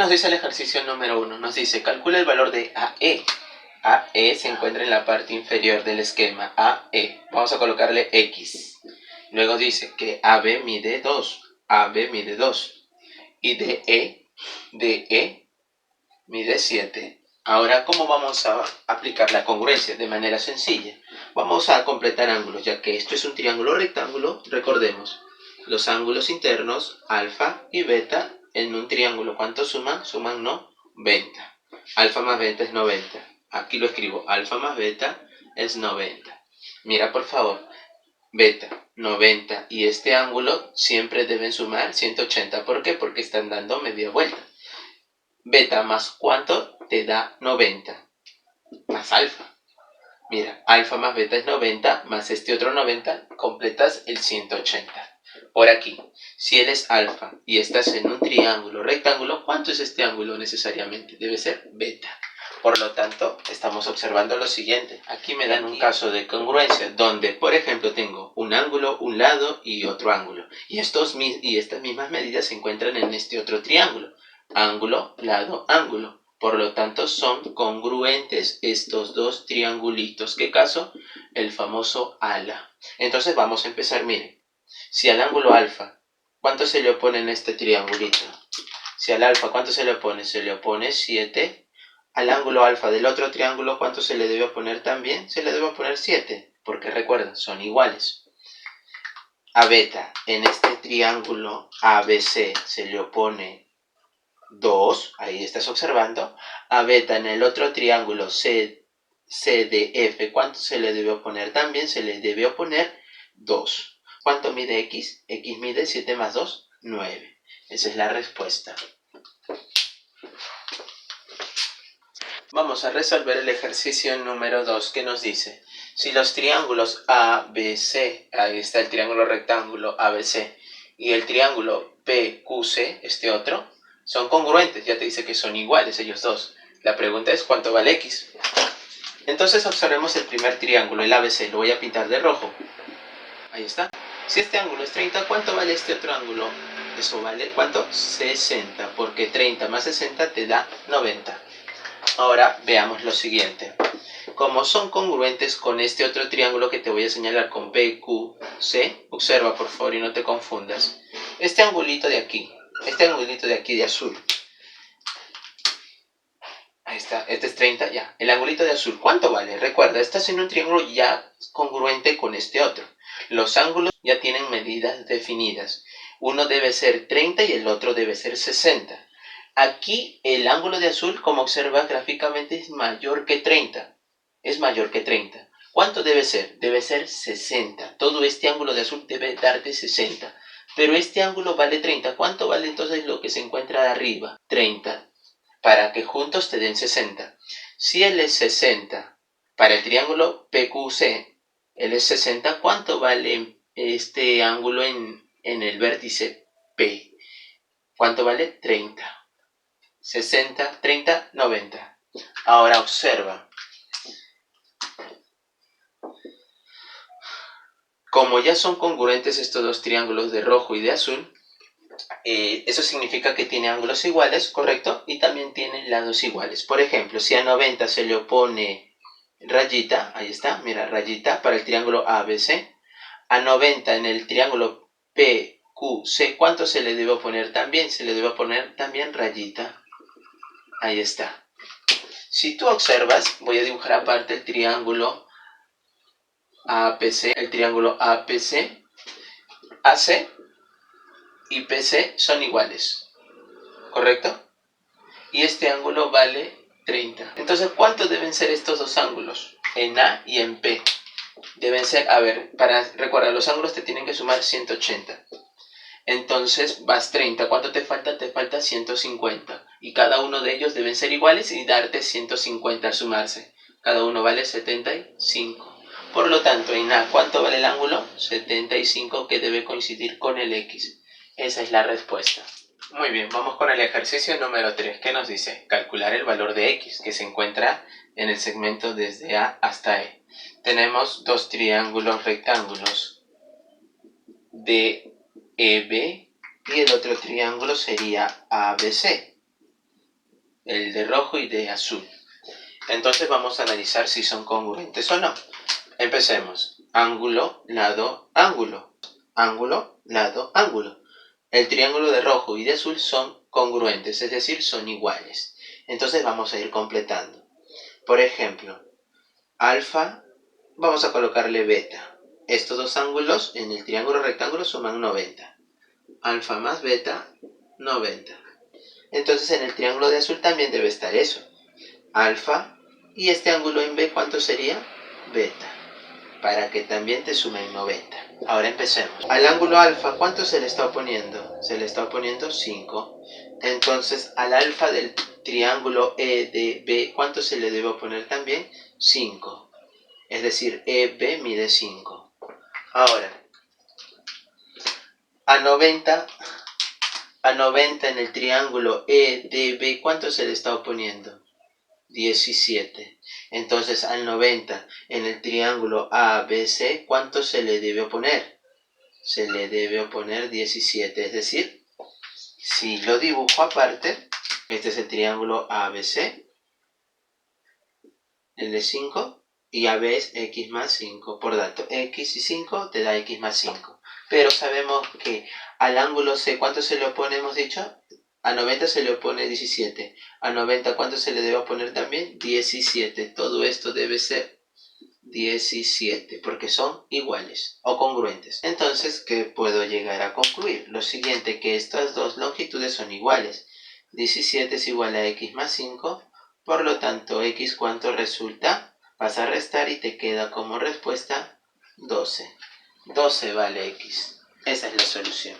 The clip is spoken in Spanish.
nos dice el ejercicio número 1? Nos dice, calcula el valor de AE. AE se encuentra en la parte inferior del esquema. AE. Vamos a colocarle X. Luego dice que AB mide 2. AB mide 2. Y DE mide 7. Ahora, ¿cómo vamos a aplicar la congruencia? De manera sencilla. Vamos a completar ángulos, ya que esto es un triángulo rectángulo. Recordemos, los ángulos internos, alfa y beta, en un triángulo, ¿cuánto suman? Suman 90. Alfa más beta es 90. Aquí lo escribo, alfa más beta es 90. Mira, por favor, beta, 90. Y este ángulo siempre deben sumar 180. ¿Por qué? Porque están dando media vuelta. Beta más ¿cuánto? Te da 90. Más alfa. Mira, alfa más beta es 90, más este otro 90, completas el 180. Por aquí, si él es alfa y estás en un triángulo rectángulo, ¿cuánto es este ángulo necesariamente? Debe ser beta. Por lo tanto, estamos observando lo siguiente. Aquí me dan un caso de congruencia, donde, por ejemplo, tengo un ángulo, un lado y otro ángulo. Y estas mismas medidas se encuentran en este otro triángulo. Ángulo, lado, ángulo. Por lo tanto, son congruentes estos dos triangulitos. ¿Qué caso? El famoso ala. Entonces vamos a empezar, miren. Si al ángulo alfa, ¿cuánto se le opone en este triangulito? Si al alfa, ¿cuánto se le opone? Se le opone 7. Al ángulo alfa del otro triángulo, ¿cuánto se le debe oponer también? Se le debe oponer 7. Porque recuerden, son iguales. A beta, en este triángulo ABC se le opone 2, ahí estás observando. A beta en el otro triángulo CDF, ¿cuánto se le debe oponer? También se le debe oponer 2. ¿Cuánto mide X? X mide 7 más 2, 9. Esa es la respuesta. Vamos a resolver el ejercicio número 2 que nos dice, si los triángulos ABC, ahí está el triángulo rectángulo ABC, y el triángulo PQC, este otro, son congruentes, ya te dice que son iguales ellos dos. La pregunta es ¿cuánto vale X? Entonces observemos el primer triángulo, el ABC, lo voy a pintar de rojo. Ahí está. Si este ángulo es 30, ¿cuánto vale este otro ángulo? Eso vale, ¿cuánto? 60, porque 30 más 60 te da 90. Ahora veamos lo siguiente. Como son congruentes con este otro triángulo que te voy a señalar con PQC, observa por favor y no te confundas. Este angulito de aquí de azul. Ahí está, este es 30 ya. El angulito de azul, ¿cuánto vale? Recuerda, estás en un triángulo ya congruente con este otro. Los ángulos ya tienen medidas definidas. Uno debe ser 30 y el otro debe ser 60. Aquí el ángulo de azul, como observas gráficamente, es mayor que 30. Es mayor que 30. ¿Cuánto debe ser? Debe ser 60. Todo este ángulo de azul debe darte 60. Pero este ángulo vale 30. ¿Cuánto vale entonces lo que se encuentra de arriba? 30. Para que juntos te den 60. Si él es 60, para el triángulo PQC, él es 60, ¿cuánto vale este ángulo en el vértice P? ¿Cuánto vale? 30. 60, 30, 90. Ahora observa. Como ya son congruentes estos dos triángulos de rojo y de azul, eso significa que tiene ángulos iguales, ¿correcto? Y también tiene lados iguales. Por ejemplo, si a 90 se le opone rayita, ahí está, mira, rayita para el triángulo ABC. A 90 en el triángulo PQC, ¿cuánto se le debe oponer también? Se le debe oponer también rayita. Ahí está. Si tú observas, voy a dibujar aparte el triángulo APC, AC y PC son iguales, ¿correcto? Y este ángulo vale 30. Entonces, ¿cuántos deben ser estos dos ángulos? En A y en P. Deben ser, a ver, para recordar, los ángulos te tienen que sumar 180. Entonces, vas 30. ¿Cuánto te falta? Te falta 150. Y cada uno de ellos deben ser iguales y darte 150 al sumarse. Cada uno vale 75. Por lo tanto, en A, ¿cuánto vale el ángulo? 75, que debe coincidir con el X. Esa es la respuesta. Muy bien, vamos con el ejercicio número 3, que nos dice calcular el valor de X, que se encuentra en el segmento desde A hasta E. Tenemos dos triángulos rectángulos, DEB, y el otro triángulo sería ABC. el de rojo y de azul. Entonces vamos a analizar si son congruentes o no. Empecemos. Ángulo, lado, ángulo. Ángulo, lado, ángulo. El triángulo de rojo y de azul son congruentes, es decir, son iguales. Entonces vamos a ir completando. Por ejemplo, alfa, vamos a colocarle beta. Estos dos ángulos en el triángulo rectángulo suman 90. Alfa más beta, 90. Entonces en el triángulo de azul también debe estar eso. Alfa y este ángulo en B, ¿cuánto sería? Beta. Para que también te sumen 90. Ahora empecemos. Al ángulo alfa, ¿cuánto se le está oponiendo? Se le está oponiendo 5. Entonces, al alfa del triángulo EDB, ¿cuánto se le debe oponer también? 5. Es decir, EB mide 5. Ahora, a 90 en el triángulo EDB, ¿cuánto se le está oponiendo? 17. Entonces al 90 en el triángulo ABC, ¿cuánto se le debe oponer? Se le debe oponer 17. Es decir, si lo dibujo aparte, este es el triángulo ABC, el de 5, y AB es x más 5. Por tanto, x y 5 te da x más 5. Pero sabemos que al ángulo C, ¿cuánto se le opone, hemos dicho? A 90 se le opone 17. A 90, ¿cuánto se le debe oponer también? 17. Todo esto debe ser 17, porque son iguales o congruentes. Entonces, ¿qué puedo llegar a concluir? Lo siguiente, que estas dos longitudes son iguales. 17 es igual a x más 5, por lo tanto, x, ¿cuánto resulta? Vas a restar y te queda como respuesta 12. 12 vale x. Esa es la solución.